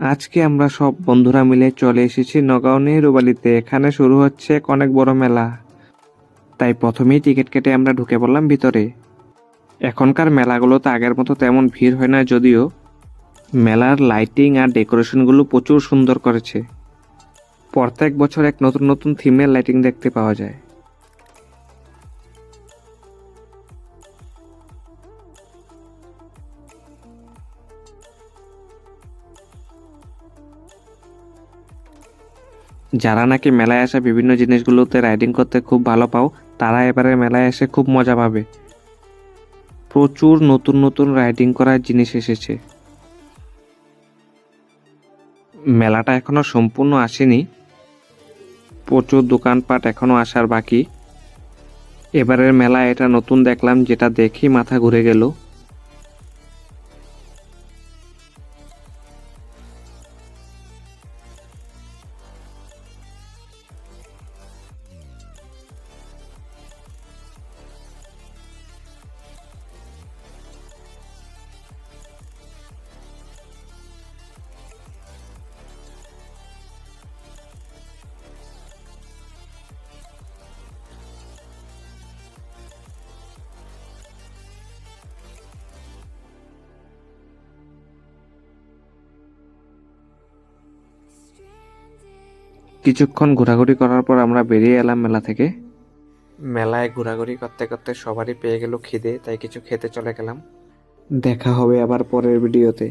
আজকে আমরা সব বন্ধুরা মিলে চলে এসেছি নগাঁও নেহরুবালিতে। এখানে শুরু হচ্ছে এক অনেক বড় মেলা। তাই প্রথমেই টিকিট কেটে আমরা ঢুকে পড়লাম ভিতরে। এখনকার মেলাগুলোতে আগের মতো তেমন ভিড় হয় না, যদিও মেলার লাইটিং আর ডেকোরেশনগুলো প্রচুর সুন্দর করেছে। প্রত্যেক বছর এক নতুন নতুন থিমের লাইটিং দেখতে পাওয়া যায়। যারা নাকি মেলায় আসা বিভিন্ন জিনিসগুলোতে রাইডিং করতে খুব ভালো পাও, তারা এবারে মেলায় এসে খুব মজা পাবে। প্রচুর নতুন নতুন রাইডিং করার জিনিস এসেছে। মেলাটা এখনো সম্পূর্ণ আসেনি, প্রচুর দোকানপাট এখনো আসার বাকি। এবারের মেলা এটা নতুন দেখলাম, যেটা দেখি মাথা ঘুরে গেল। কিছুক্ষণ ঘোরাঘুরি করার পর আমরা বেরিয়ে এলাম মেলা থেকে। মেলায় ঘোরাঘুরি করতে করতে সবারই পেয়ে গেল খিদে, তাই কিছু খেতে চলে গেলাম। দেখা হবে আবার পরের ভিডিওতে।